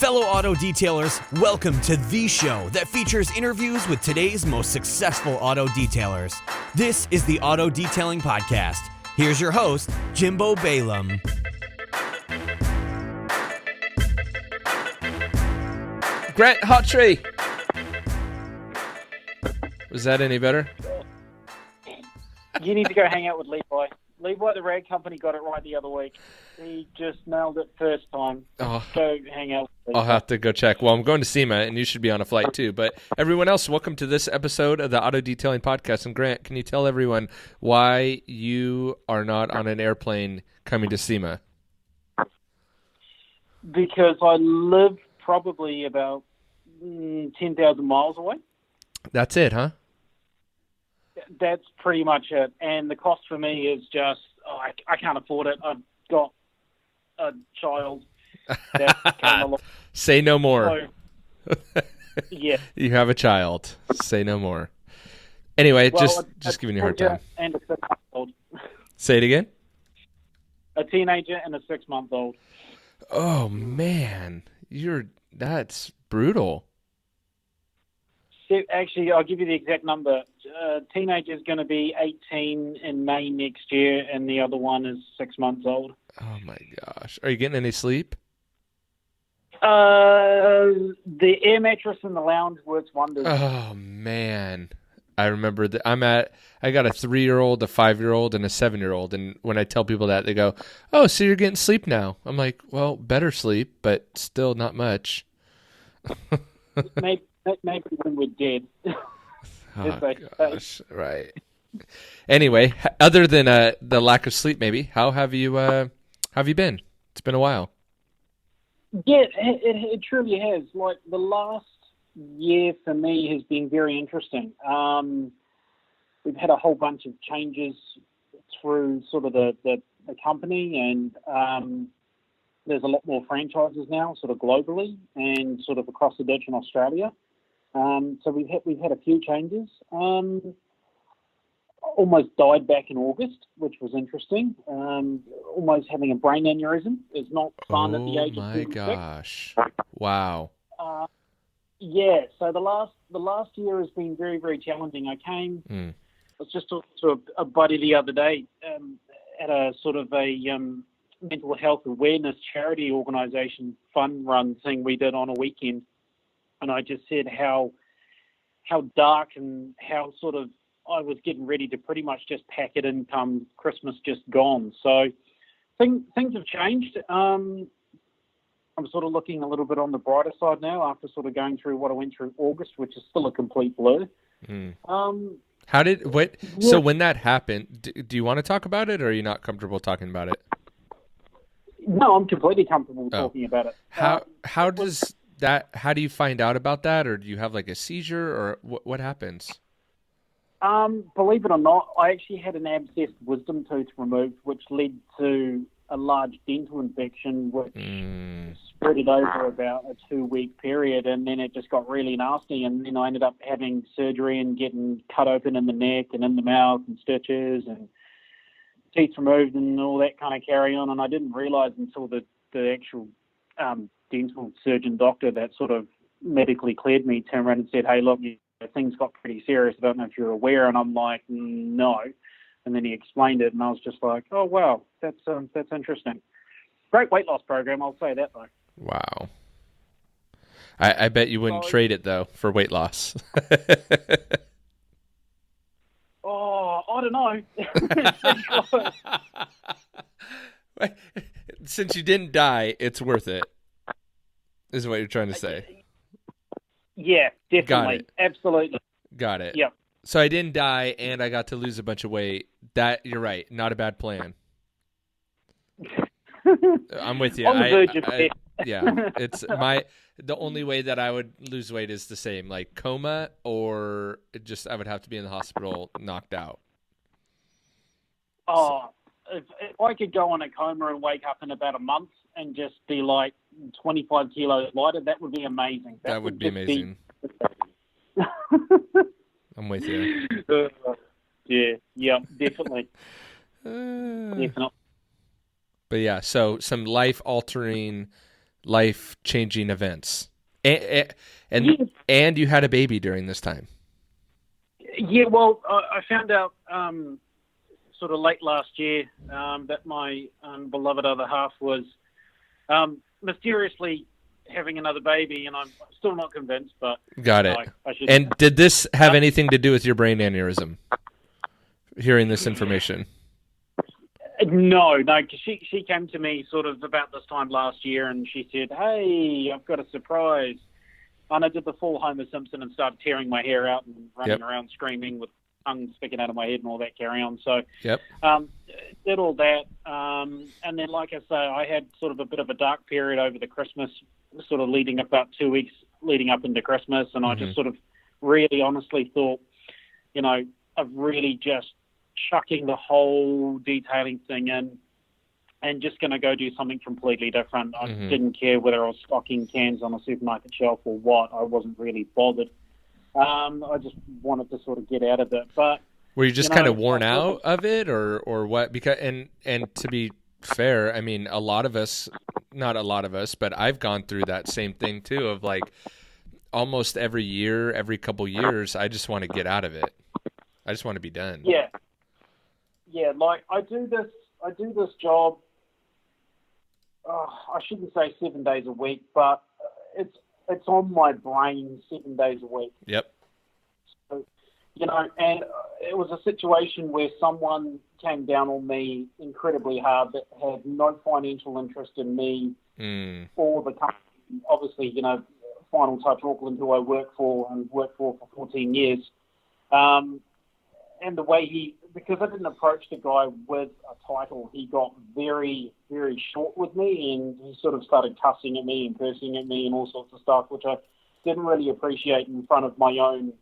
Fellow auto detailers, welcome to the show that features interviews with today's most successful auto detailers. This is the Auto Detailing Podcast. Here's your host, Jimbo Balaam. Grant Hawtree. Was that any better? You need to go hang out with Levi. Levi at the Rag Company got it right the other week. He just nailed it first time. Oh, go hang out with Levi. I'll have to go check. Well, I'm going to SEMA, and you should be on a flight too. But everyone else, welcome to this episode of the Auto Detailing Podcast. And Grant, can you tell everyone why you are not on an airplane coming to SEMA? Because I live probably about 10,000 miles away. That's it, huh? That's pretty much it. And the cost for me is just, I can't afford it. I've got a child that came along. Say no more. So, yeah. You have a child. Say no more. Anyway, Well, just giving you a hard time. And a 6-month-old. Say it again? A teenager and a 6-month-old. Oh, man. That's brutal. Actually, I'll give you the exact number. Teenager's going to be 18 in May next year, and the other one is 6 months old. Oh, my gosh. Are you getting any sleep? The air mattress in the lounge works wonders. Oh, man. I remember that I got a 3-year-old, a 5-year-old, and a 7-year-old. And when I tell people that, they go, "Oh, so you're getting sleep now?" I'm like, well, better sleep, but still not much. maybe when we're dead. Oh, gosh. Right. Anyway, other than the lack of sleep, maybe, how have you been? It's been a while. Yeah, it truly has. Like, the last year for me has been very interesting. We've had a whole bunch of changes through sort of the company, and there's a lot more franchises now, sort of globally and sort of across the ditch in Australia. So we've had a few changes. Almost died back in August, which was interesting. Almost having a brain aneurysm is not fun at the age of 36. Oh my gosh! Wow. Yeah. So the last year has been very, very challenging. I was just talking to a buddy the other day at a sort of a mental health awareness charity organisation fun run thing we did on a weekend. And I just said how dark and how sort of I was getting ready to pretty much just pack it in come Christmas just gone. So things have changed. I'm sort of looking a little bit on the brighter side now after sort of going through what I went through August, which is still a complete blur. So when that happened, do you want to talk about it, or are you not comfortable talking about it? No, I'm completely comfortable talking about it. How do you find out about that, or do you have like a seizure, or what happens? Believe it or not, I actually had an abscessed wisdom tooth removed, which led to a large dental infection, which spread it over about a 2-week period, and then it just got really nasty, and then I ended up having surgery and getting cut open in the neck and in the mouth and stitches and teeth removed and all that kind of carry on, and I didn't realise until the actual dental surgeon doctor that sort of medically cleared me turned around and said, "Hey, look, things got pretty serious. I don't know if you're aware." And I'm like, "No." And then he explained it, and I was just like, "Oh wow, that's interesting." Great weight loss program, I'll say that though. Wow. I bet you wouldn't trade it though for weight loss. Oh, I don't know. Since you didn't die, it's worth it, is what you're trying to say. Yeah, definitely. Got it. Absolutely. Got it. Yep. So I didn't die, and I got to lose a bunch of weight. You're right. Not a bad plan. I'm with you. On the verge of death. Yeah, it's the only way that I would lose weight is the same, like coma, or I would have to be in the hospital knocked out. Oh, if I could go on a coma and wake up in about a month and just be like 25 kilos lighter, that would be amazing. That would be amazing. I'm with you. Yeah, definitely. Definitely. But yeah, so some life-altering life-changing events, and Yeah. and you had a baby during this time. Yeah, well, I found out sort of late last year that my beloved other half was mysteriously having another baby, and I'm still not convinced, but Got it. I should. And did this have anything to do with your brain aneurysm? Hearing this information. No, 'cause she came to me sort of about this time last year, and she said, "Hey, I've got a surprise." And I did the full Homer Simpson and started tearing my hair out and running around screaming with tongue sticking out of my head and all that carry on. So did all that. And then, like I say, I had sort of a bit of a dark period over the Christmas, sort of leading up about 2 weeks leading up into Christmas. And I just sort of really honestly thought, of really just chucking the whole detailing thing in and just going to go do something completely different. I didn't care whether I was stocking cans on a supermarket shelf or what. I wasn't really bothered. I just wanted to sort of get out of it. But were you just kind of worn out of it, or what? Because and to be fair, I mean, a lot of us, not a lot of us, but I've gone through that same thing too. Of like, almost every year, every couple years, I just want to get out of it. I just want to be done. Yeah. Like I do this job. I shouldn't say 7 days a week, but it's on my brain 7 days a week. Yep. So, and it was a situation where someone came down on me incredibly hard that had no financial interest in me or the company. Obviously, Final Touch Auckland, who I worked for 14 years. And the way because I didn't approach the guy with a title, he got very, very short with me, and he sort of started cussing at me and cursing at me and all sorts of stuff, which I didn't really appreciate in front of my own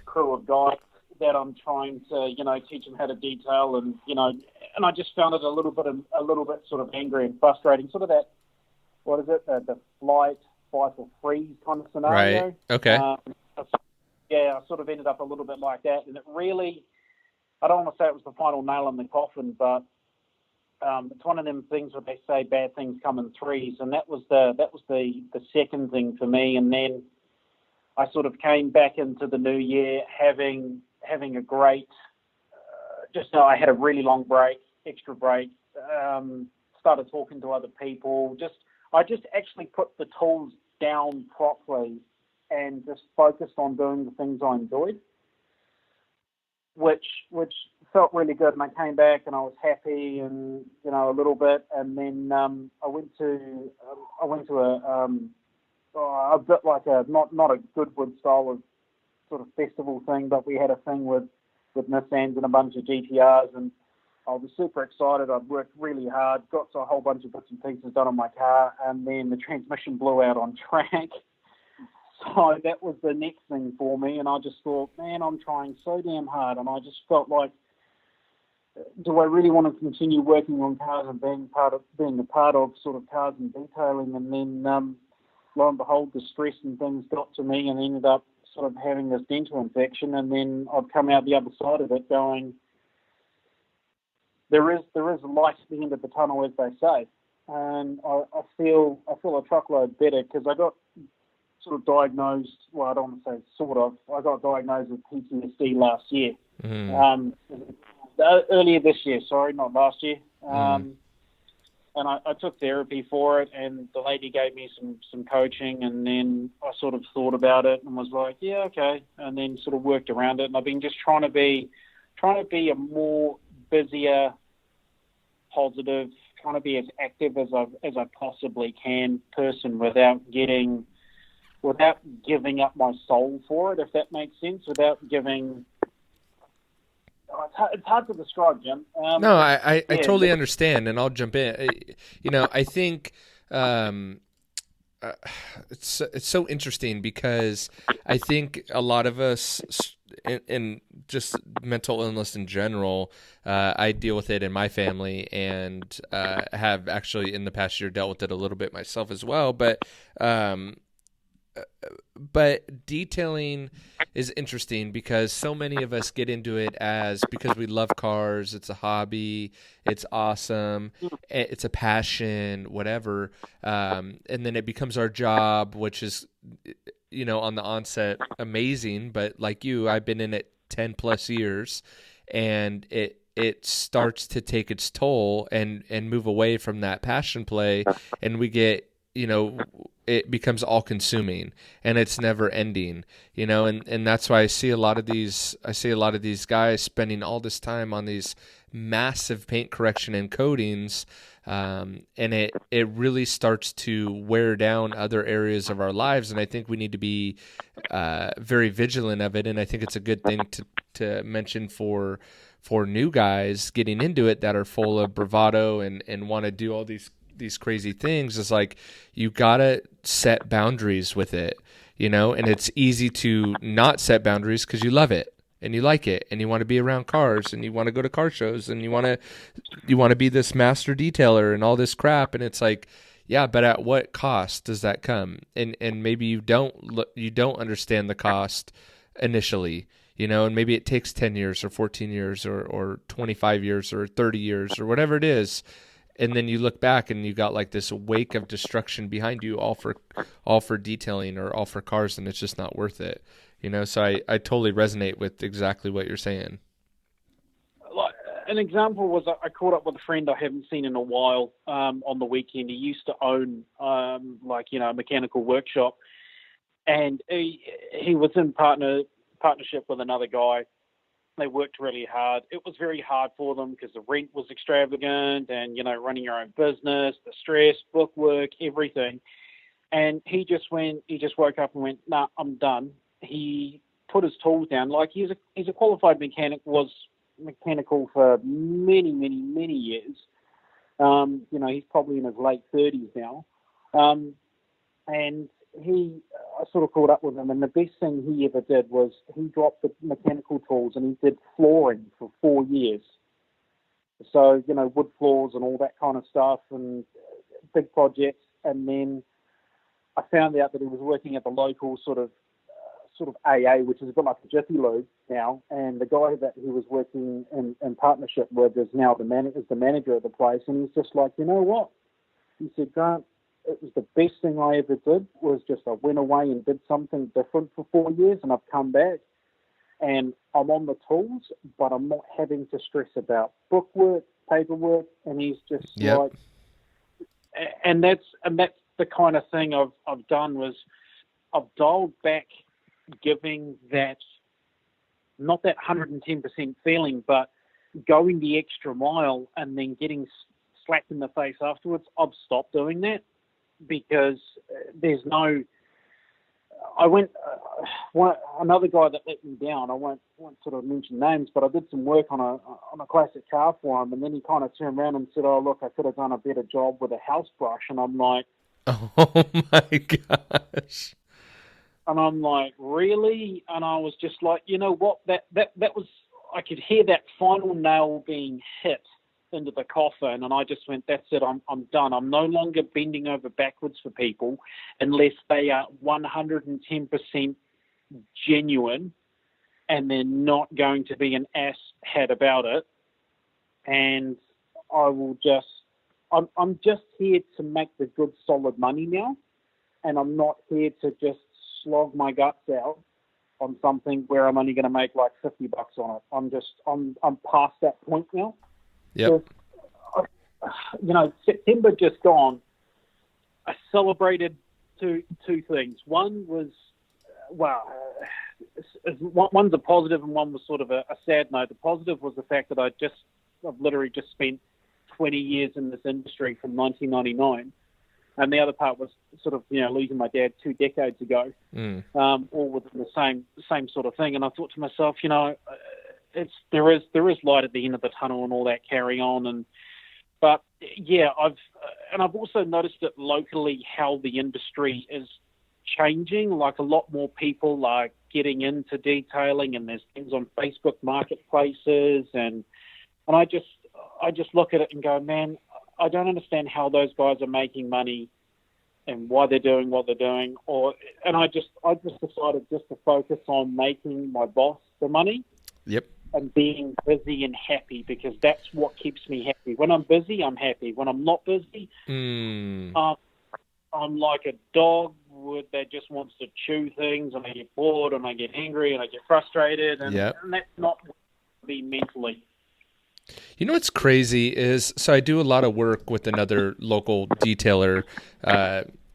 crew of guys that I'm trying to, teach them how to detail, and and I just found it a little bit sort of angry and frustrating, sort of that, what is it, the flight, fight or freeze kind of scenario. Right. Okay. I sort of ended up a little bit like that, and it really, I don't want to say it was the final nail in the coffin, but it's one of them things where they say bad things come in threes, and that was the second thing for me. And then I sort of came back into the new year having a great, I had a really long break, extra break, started talking to other people. I just actually put the tools down properly and just focused on doing the things I enjoyed, which felt really good. And I came back and I was happy and, a little bit. And then I went to a bit like not a Goodwood style of sort of festival thing, but we had a thing with Nissans and a bunch of GTRs, and I was super excited. I'd worked really hard, got a whole bunch of bits and pieces done on my car, and then the transmission blew out on track. So that was the next thing for me, and I just thought, man, I'm trying so damn hard, and I just felt like, do I really want to continue working on cars and being a part of sort of cars and detailing? And then, lo and behold, the stress and things got to me, and ended up sort of having this dental infection, and then I've come out the other side of it going, there is a light at the end of the tunnel, as they say, and I feel a truckload better, because I got sort of diagnosed, well, I don't want to say sort of, I got diagnosed with PTSD last year. Earlier this year, sorry, not last year. And I took therapy for it, and the lady gave me some coaching, and then I sort of thought about it and was like, yeah, okay, and then sort of worked around it. And I've been just trying to be a more busier, positive, trying to be as active as I possibly can person without giving up my soul for it, if that makes sense, without giving... It's hard to describe, Jim. No, I totally understand, and I'll jump in. I think it's so interesting, because I think a lot of us, in just mental illness in general, I deal with it in my family, and have actually in the past year dealt with it a little bit myself as well. But detailing is interesting because so many of us get into it because we love cars, it's a hobby, it's awesome, it's a passion, whatever, and then it becomes our job, which is, on the onset amazing, but like you, I've been in it 10 plus years, and it starts to take its toll and move away from that passion play, and we get, it becomes all consuming and it's never ending, and that's why I see a lot of these guys spending all this time on these massive paint correction and coatings, and it really starts to wear down other areas of our lives. And I think we need to be very vigilant of it. And I think it's a good thing to mention for new guys getting into it that are full of bravado and want to do all these crazy things. Is like, you gotta set boundaries with it, and it's easy to not set boundaries because you love it and you like it and you want to be around cars and you want to go to car shows and you want to be this master detailer and all this crap. And it's like, yeah, but at what cost does that come? And maybe you don't understand the cost initially, and maybe it takes 10 years or 14 years or 25 years or 30 years or whatever it is. And then you look back and you got like this wake of destruction behind you, all for detailing or all for cars, and it's just not worth it. So I totally resonate with exactly what you're saying. Like, an example was I caught up with a friend I haven't seen in a while on the weekend. He used to own a mechanical workshop, and he was in partnership with another guy. They worked really hard. It was very hard for them because the rent was extravagant and, running your own business, the stress, book work, everything. And he just woke up and went, nah, I'm done. He put his tools down. Like, he's a qualified mechanic, was mechanical for many, many, many years. He's probably in his late 30s now. And I sort of caught up with him, and the best thing he ever did was he dropped the mechanical tools and he did flooring for 4 years. So, wood floors and all that kind of stuff and big projects. And then I found out that he was working at the local sort of AA, which is a bit like a Jiffy Lube now. And the guy that he was working in partnership with is now the manager of the place. And he's just like, you know what? He said, Grant, it was the best thing I ever did, was just I went away and did something different for 4 years, and I've come back and I'm on the tools, but I'm not having to stress about bookwork, paperwork. And he's just like, and that's the kind of thing I've done, was I've dialed back giving that, not that 110% feeling, but going the extra mile and then getting slapped in the face afterwards. I've stopped doing that. Because there's no, another guy that let me down. I won't sort of mention names, but I did some work on a classic car for him, and then he kind of turned around and said, "Oh, look, I could have done a better job with a house brush." And I'm like, "Oh my gosh!" And I'm like, "Really?" And I was just like, you know what? That was, I could hear that final nail being hit into the coffin, and I just went, that's it, I'm done. I'm no longer bending over backwards for people unless they are 110% genuine and they're not going to be an ass hat about it. And I will just, I'm just here to make the good solid money now, and I'm not here to just slog my guts out on something where I'm only going to make like $50 on it. I'm past that point now. Yep. September just gone, I celebrated two things. One was, one's a positive and one was sort of a sad note. The positive was the fact that I've literally just spent 20 years in this industry from 1999. And the other part was sort of, losing my dad 2 decades ago, all within the same sort of thing. And I thought to myself, there is light at the end of the tunnel and all that carry on. But yeah, I've also noticed it locally how the industry is changing. Like, a lot more people are getting into detailing, and there's things on Facebook marketplaces, and I just look at it and go, man, I don't understand how those guys are making money and why they're doing what they're doing, and I just decided just to focus on making my boss the money. Yep. And being busy and happy, because that's what keeps me happy. When I'm busy, I'm happy. When I'm not busy, I'm like a dog that just wants to chew things, and I get bored, and I get angry, and I get frustrated, and that's not what I be mentally. You know what's crazy is, so I do a lot of work with another local detailer,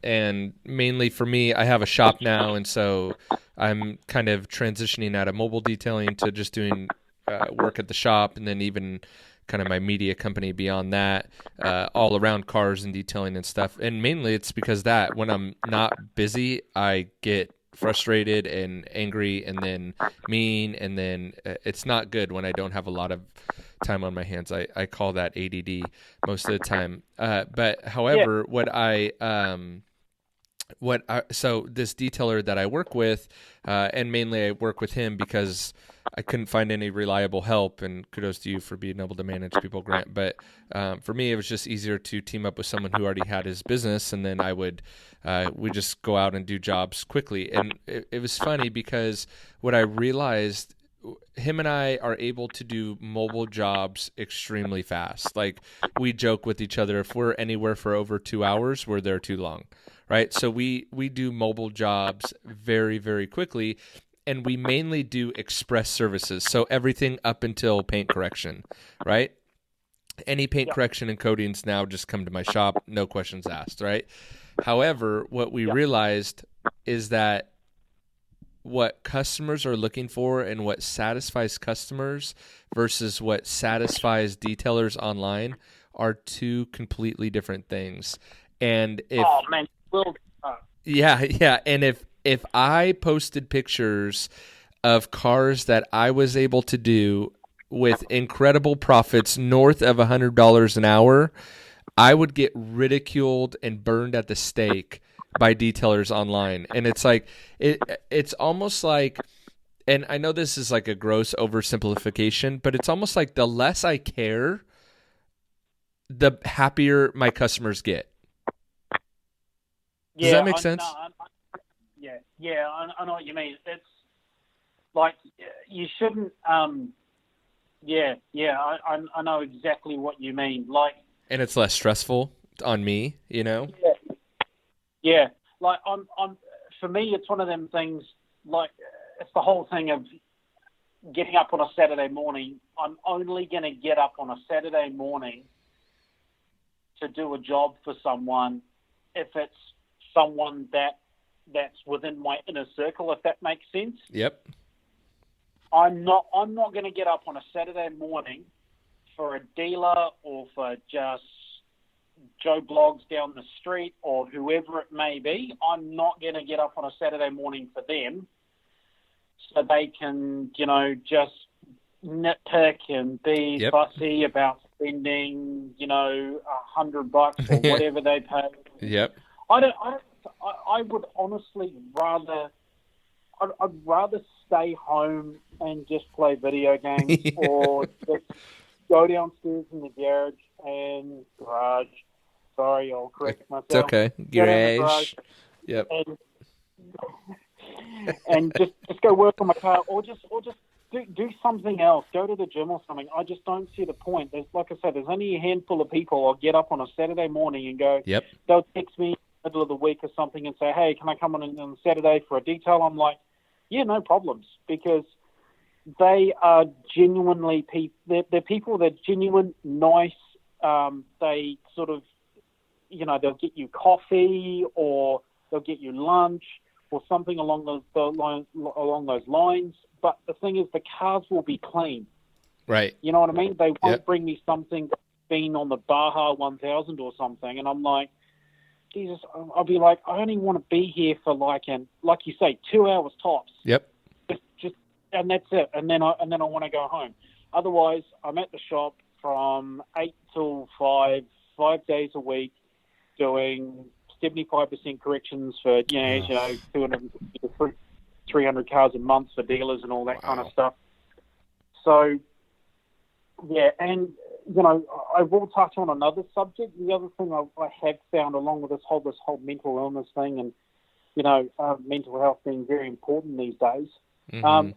and mainly for me, I have a shop now, and so I'm kind of transitioning out of mobile detailing to just doing work at the shop, and then even kind of my media company beyond that, all around cars and detailing and stuff. And mainly it's because that when I'm not busy, I get frustrated and angry and then mean, and then it's not good when I don't have a lot of time on my hands. I call that ADD most of the time. But however, so this detailer that I work with, and mainly I work with him because I couldn't find any reliable help, and kudos to you for being able to manage people, Grant. But for me, it was just easier to team up with someone who already had his business, and then we just go out and do jobs quickly. And it was funny because what I realized, him and I are able to do mobile jobs extremely fast. Like, we joke with each other, if we're anywhere for over 2 hours, we're there too long, right? So we do mobile jobs very, very quickly, and we mainly do express services. So everything up until paint correction, right? Any paint correction and coatings now just come to my shop, no questions asked, right? However, what we realized is that what customers are looking for and what satisfies customers versus what satisfies detailers online are two completely different things. And if and if I posted pictures of cars that I was able to do with incredible profits north of $100 an hour, I would get ridiculed and burned at the stake by detailers online. And it's like, it's almost like, and I know this is like a gross oversimplification, but it's almost like the less I care, the happier my customers get. Does that make sense? I know what you mean. It's like, you shouldn't, I know exactly what you mean. Like, and it's less stressful on me, you know? Yeah. Like, for me, it's one of them things, like, it's the whole thing of getting up on a Saturday morning. I'm only going to get up on a Saturday morning to do a job for someone if it's someone that's within my inner circle, if that makes sense. Yep. I'm not going to get up on a Saturday morning for a dealer or for just Joe Blogs down the street or whoever it may be. I'm not going to get up on a Saturday morning for them so they can, just nitpick and be fussy about spending, $100 or whatever they pay. Yep. I would honestly I'd rather stay home and just play video games or just go downstairs in the garage. Sorry, I'll correct myself. It's okay. Garage. Yep. And just go work on my car, or just do something else. Go to the gym or something. I just don't see the point. Like I said, there's only a handful of people I'll get up on a Saturday morning and go. Yep. They'll text me in the middle of the week or something and say, "Hey, can I come on Saturday for a detail?" I'm like, "Yeah, no problems," because they are genuinely they're people. They're genuine, nice. They sort of, they'll get you coffee or they'll get you lunch or something along those lines. But the thing is, the cars will be clean. Right. You know what I mean? They won't bring me something that's been on the Baja 1000 or something, and I'm like, Jesus, I'll be like, I only want to be here for like you say, 2 hours tops. Yep. Just and that's it. And then I want to go home. Otherwise, I'm at the shop from 8 till 5 days a week, doing 75% corrections for 250 to 300 cars a month for dealers and all that kind of stuff. So, yeah, and I will touch on another subject. The other thing I have found along with this whole mental illness thing and, mental health being very important these days. Mm-hmm.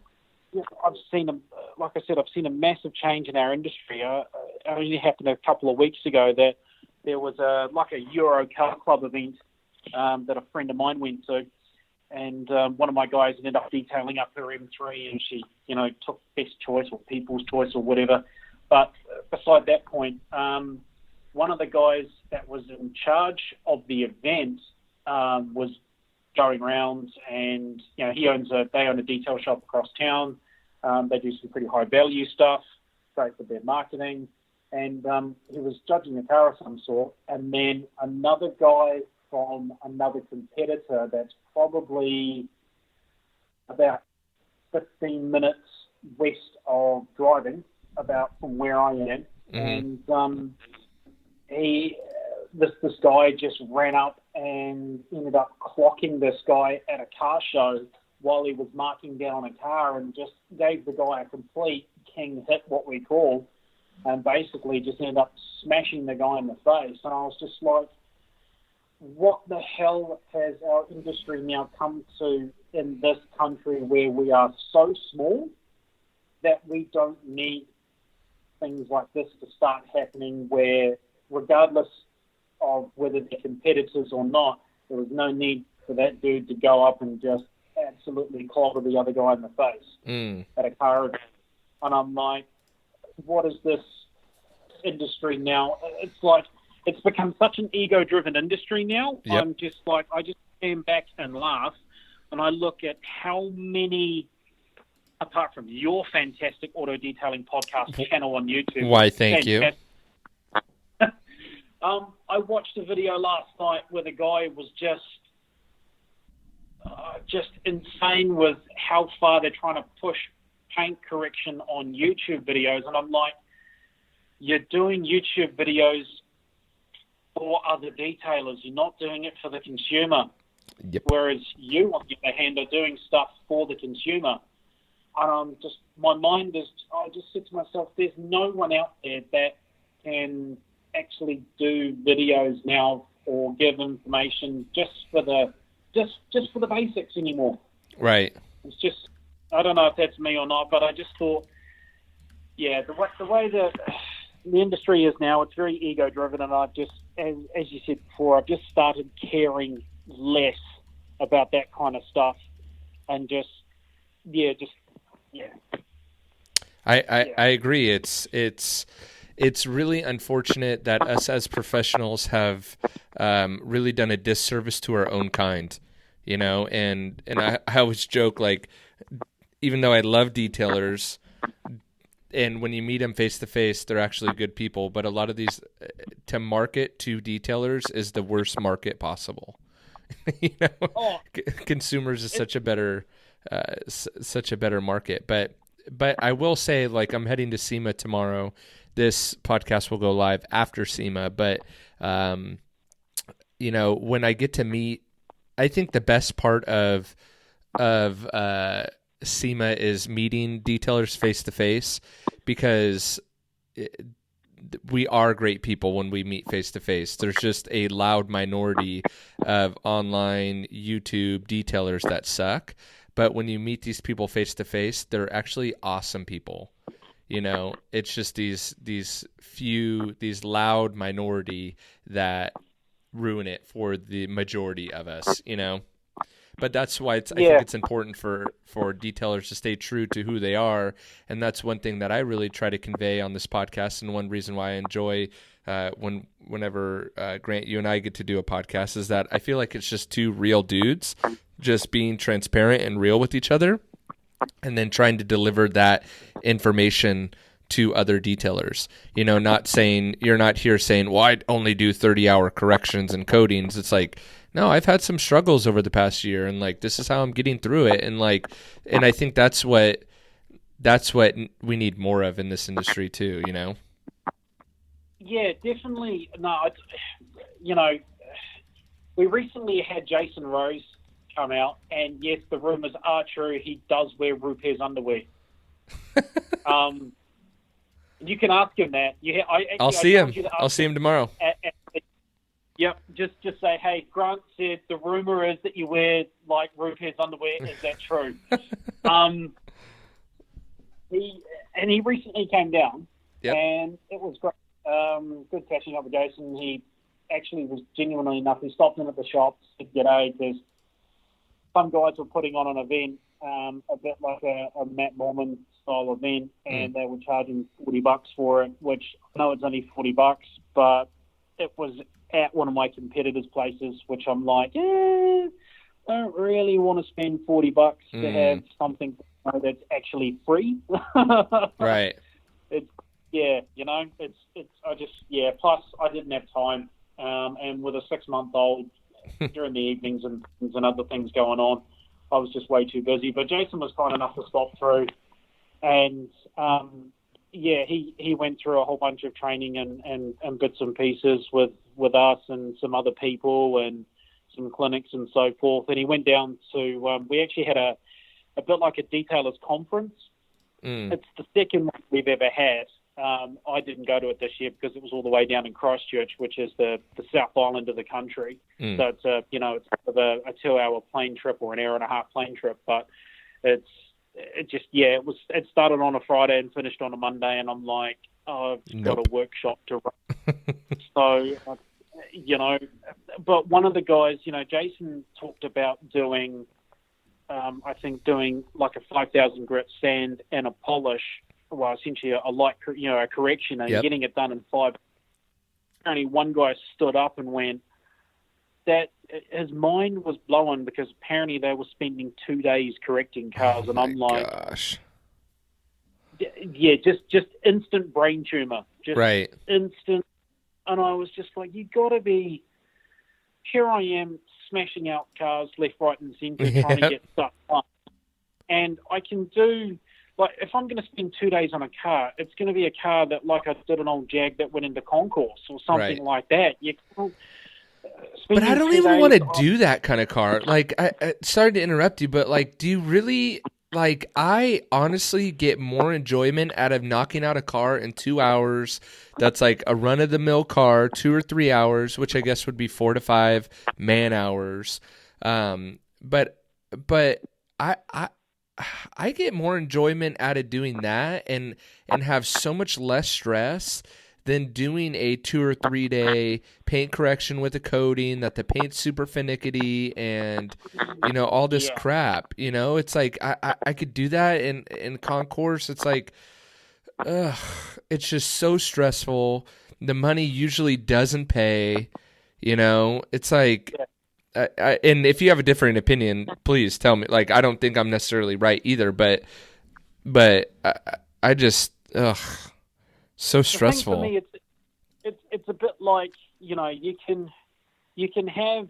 I've seen a massive change in our industry. It only happened a couple of weeks ago that there was a Euro Car Club event that a friend of mine went to, and one of my guys ended up detailing up her M3, and she, took best choice or people's choice or whatever. But beside that point, one of the guys that was in charge of the event was going around, and they own a detail shop across town. They do some pretty high value stuff, great for their marketing, and he was judging a car of some sort, and then another guy from another competitor that's probably about 15 minutes west of driving, about from where I am, Mm-hmm. and this guy just ran up and ended up clocking this guy at a car show while he was marking down a car, and just gave the guy a complete king hit, what we call, and basically just ended up smashing the guy in the face. And I was just like, what the hell has our industry now come to in this country where we are so small that we don't need things like this to start happening, where regardless of whether they're competitors or not, there was no need for that dude to go up and just absolutely clobber the other guy in the face at a car event. And I'm like, what is this industry now? It's like, it's become such an ego-driven industry now. Yep. I'm just like, I just stand back and laugh, and I look at how many, apart from your fantastic auto detailing podcast channel on YouTube. Why, thank you. I watched a video last night where the guy was just insane with how far they're trying to push paint correction on YouTube videos, and I'm like, you're doing YouTube videos for other detailers. You're not doing it for the consumer. Yep. Whereas you, on the other hand, are doing stuff for the consumer. And I just said to myself, there's no one out there that can actually do videos now or give information just for the basics anymore. Right. It's just, I don't know if that's me or not, but I just thought, yeah, the way that the industry is now, it's very ego-driven, and I've just, as you said before, I've just started caring less about that kind of stuff, and I agree. It's really unfortunate that us as professionals have really done a disservice to our own kind, and I always joke, like, even though I love detailers, and when you meet them face to face, they're actually good people, but a lot of these, to market to detailers is the worst market possible. Consumers is such a better market, but I will say, like, I'm heading to SEMA tomorrow. This podcast will go live after SEMA, but when I get to meet, I think the best part of SEMA is meeting detailers face to face, because we are great people when we meet face to face. There's just a loud minority of online YouTube detailers that suck, but when you meet these people face to face, they're actually awesome people. It's just these loud minority that ruin it for the majority of us, But that's why I think it's important for detailers to stay true to who they are, and that's one thing that I really try to convey on this podcast, and one reason why I enjoy whenever Grant, you and I get to do a podcast, is that I feel like it's just two real dudes just being transparent and real with each other, and then trying to deliver that information to other detailers. Not saying, you're not here saying, well, I only do 30-hour corrections and codings. It's like, no, I've had some struggles over the past year, and like, this is how I'm getting through it. And I think that's what we need more of in this industry too, Yeah, definitely. No, we recently had Jason Rose come out, and yes, the rumors are true. He does wear Rupert's underwear. You can ask him that. I'll see him. I'll see him tomorrow. Yep. Just say, hey, Grant said the rumor is that you wear like Rupert's underwear. Is that true? He recently came down, and it was great. Good catching up with Jason. He actually was genuinely enough. He stopped in at the shop, said g'day, because some guys were putting on an event, a bit like a Matt Mormon style event, and they were charging $40 for it, which I know it's only $40, but it was at one of my competitors' places, which I'm like, I don't really want to spend $40 to have something that's actually free. Right. Plus I didn't have time, and with a 6-month-old during the evenings and other things going on, I was just way too busy. But Jason was kind enough to stop through, and he went through a whole bunch of training and bits and pieces with us and some other people and some clinics and so forth. And he went down to we actually had a bit like a detailers conference. It's the second one we've ever had. I didn't go to it this year because it was all the way down in Christchurch, which is the South Island of the country. So it's a 2-hour plane trip or an hour and a half plane trip, but it started on a Friday and finished on a Monday, and I'm like, I've got a workshop to run. So, but one of the guys, Jason talked about doing like a 5,000 grit sand and a polish, well, essentially a light, a correction, and getting it done in 5. Only one guy stood up and went, that his mind was blown because apparently they were spending 2 days correcting cars, and I'm like, gosh. Yeah, just instant brain tumor, just right. Instant. And I was just like, you got to be. Here I am smashing out cars left, right, and centre, trying to get stuff done, and I can do. Like, if I'm going to spend 2 days on a car, it's going to be a car that, like I did an old Jag that went into concourse or something like that. You can't. But I don't even want to do that kind of car. Like, I sorry to interrupt you, but like, do you really like? I honestly get more enjoyment out of knocking out a car in 2 hours. That's like a run of the mill car, 2 or 3 hours, which I guess would be 4 to 5 man hours. But I get more enjoyment out of doing that and have so much less stress than doing a 2 or 3 day paint correction with a coating that the paint's super finicky and, all this crap, it's like, I could do that in concourse. It's like, it's just so stressful. The money usually doesn't pay, it's like, and if you have a different opinion, please tell me. Like, I don't think I'm necessarily right either, but I just, so stressful. For me, it's a bit like, you can have.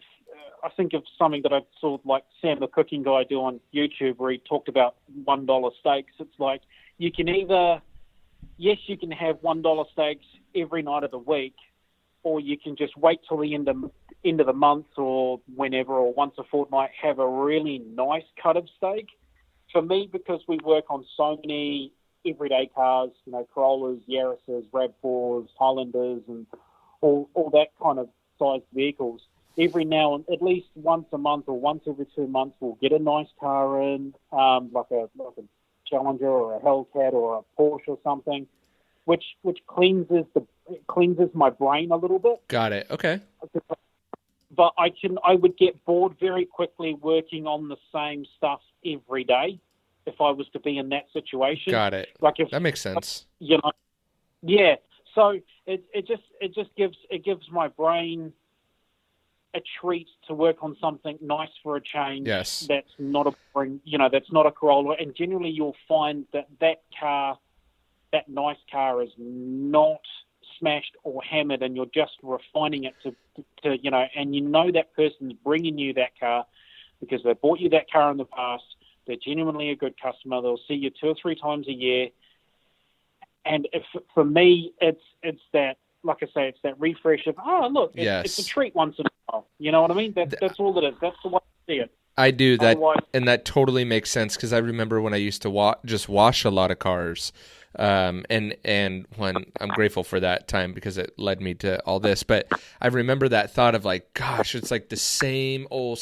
I think of something that I saw like Sam the cooking guy do on YouTube where he talked about $1 steaks. It's like you can either, yes, you can have $1 steaks every night of the week, or you can just wait till the end of the month or whenever, or once a fortnight, have a really nice cut of steak. For me, because we work on so many everyday cars, Corollas, Yaris's, RAV4s, Highlanders, and all that kind of sized vehicles, every now and at least once a month or once every 2 months, we'll get a nice car in, like a Challenger or a Hellcat or a Porsche or something, which cleanses my brain a little bit. Got it. Okay. But I would get bored very quickly working on the same stuff every day if I was to be in that situation. Got it. Like that makes sense. Yeah. So it just gives my brain a treat to work on something nice for a change. Yes. That's not that's not a Corolla, and generally you'll find that nice car is not smashed or hammered, and you're just refining it to and that person's bringing you that car because they bought you that car in the past. They're genuinely a good customer. They'll see you 2 or 3 times a year. And for me, it's that, like I say, it's that refresh of, look, it's a treat once in a while. You know what I mean? That's all it is. That's the way I see it. I do that, and that totally makes sense because I remember when I used to just wash a lot of cars. And when I'm grateful for that time because it led me to all this. But I remember that thought of like, gosh, it's like the same old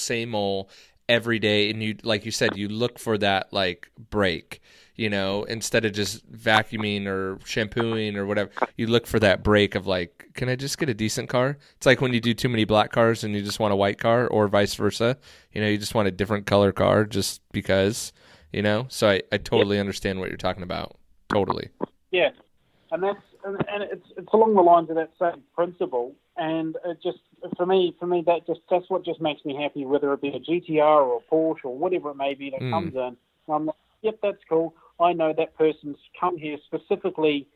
every day. And you, like you said, you look for that like break, instead of just vacuuming or shampooing or whatever, you look for that break of like, can I just get a decent car? It's like when you do too many black cars and you just want a white car, or vice versa. You just want a different color car just because, so I totally understand what you're talking about. Totally. Yeah, and it's along the lines of that same principle, and it just for me that's what just makes me happy, whether it be a GTR or a Porsche or whatever it may be that comes in. I'm like, yep, that's cool. I know that person's come here specifically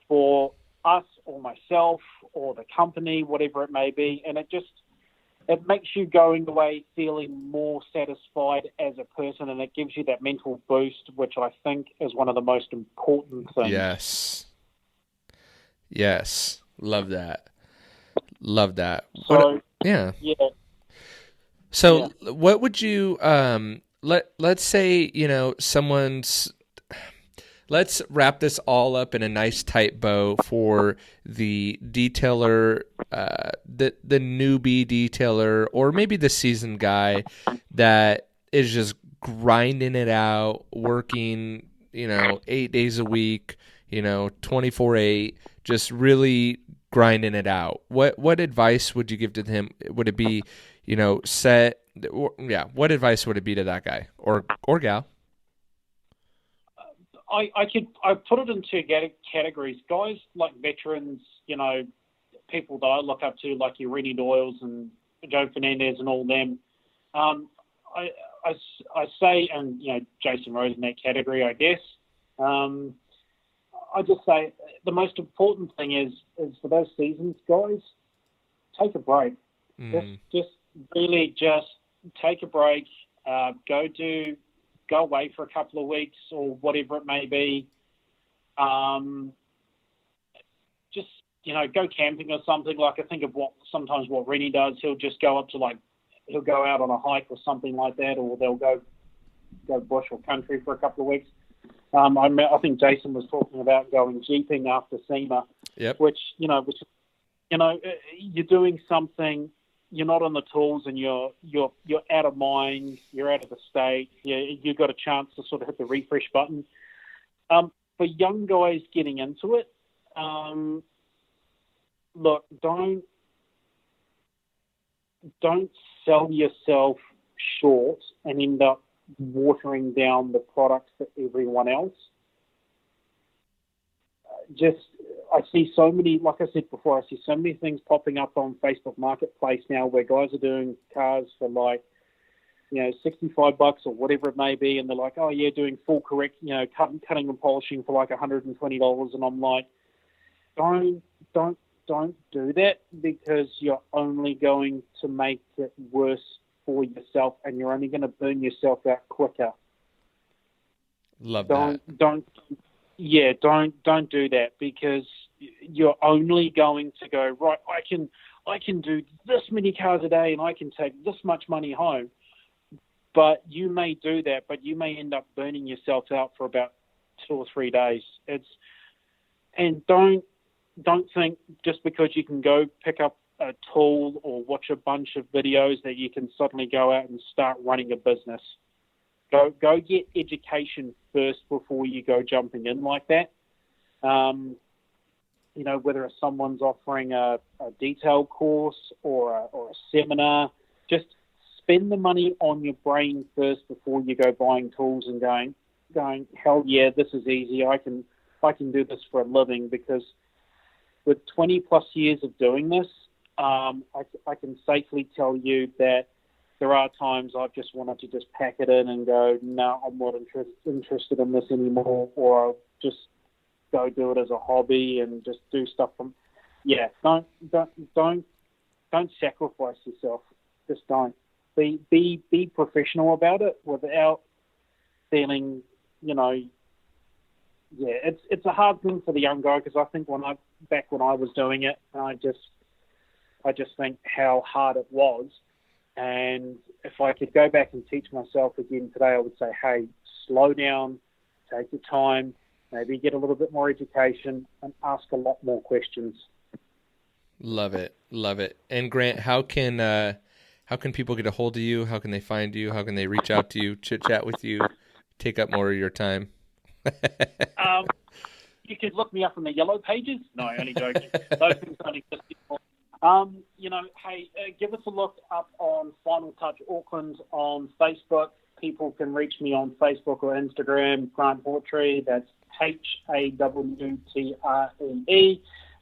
for us or myself or the company, whatever it may be, and it makes you going away feeling more satisfied as a person, and it gives you that mental boost, which I think is one of the most important things. Yes. Love that. So, yeah. Yeah. So what would you, let's say, let's wrap this all up in a nice tight bow for the detailer, the newbie detailer, or maybe the seasoned guy that is just grinding it out, working, 8 days a week, 24/8, just really grinding it out. What advice would you give to him? Would it be, what advice would it be to that guy or gal? I put it in two categories. Guys like veterans, people that I look up to, like your Rennie Doyles and Joe Fernandez and all them. I say, and Jason Rose in that category, I guess. I just say the most important thing is for those seasons guys, take a break. Just really just take a break. Go away for a couple of weeks or whatever it may be. Just, go camping or something. Like I think of what Rennie does. He'll just go up to he'll go out on a hike or something like that, or they'll go bush or country for a couple of weeks. I think Jason was talking about going jeeping after SEMA, which you're doing something. You're not on the tools, and you're out of mind. You're out of the state. You've got a chance to sort of hit the refresh button. For young guys getting into it, look, don't sell yourself short and end up watering down the product for everyone else. I see so many, like I said before, I see so many things popping up on Facebook Marketplace now where guys are doing cars for $65 or whatever it may be, and they're like, oh yeah, doing full correct, cutting and polishing for $120, and I'm like, don't do that, because you're only going to make it worse for yourself, and you're only going to burn yourself out quicker. Don't do that, because you're only going to go, right, I can do this many cars a day and I can take this much money home. But you may do that, but you may end up burning yourself out for about 2 or 3 days. And don't think just because you can go pick up a tool or watch a bunch of videos that you can suddenly go out and start running a business. Go get education first before you go jumping in like that. Whether it's someone's offering a detail course or a seminar, just spend the money on your brain first before you go buying tools and going, hell yeah, this is easy. I can do this for a living, because with 20 plus years of doing this, I can safely tell you that there are times I've just wanted to just pack it in and go, no, I'm not interested in this anymore, or I'll just go do it as a hobby and just do stuff don't sacrifice yourself. Just don't. Be professional about it without feeling, it's a hard thing for the young guy, because I think when I was doing it, I just think how hard it was. And if I could go back and teach myself again today, I would say, hey, slow down, take your time, maybe get a little bit more education, and ask a lot more questions. Love it. Love it. And Grant, how can people get a hold of you? How can they find you? How can they reach out to you, chit chat with you, take up more of your time? You could look me up in the yellow pages. No, only joking. Those things don't exist anymore. Hey, give us a look up on Final Touch Auckland on Facebook. People can reach me on Facebook or Instagram, Grant Hawtree. That's Hawtree,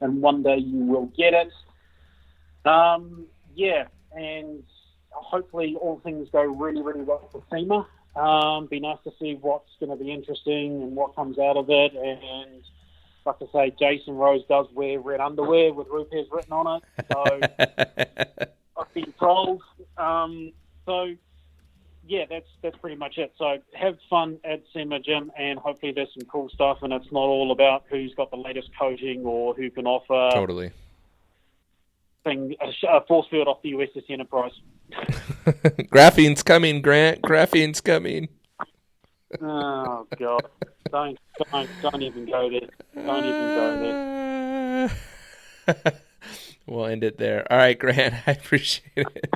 and one day you will get it. And hopefully all things go really, really well for SEMA. Be nice to see what's going to be interesting and what comes out of it. And like I say, Jason Rose does wear red underwear with Rupe's written on it. So I've been told. That's pretty much it. So have fun at SEMA, Jim, and hopefully there's some cool stuff, and it's not all about who's got the latest coating or who can offer Totally. A force field off the USS Enterprise. Graphene's coming, Grant. Graphene's coming. Oh God! Don't even go there. Don't even go there. We'll end it there. All right, Grant. I appreciate it.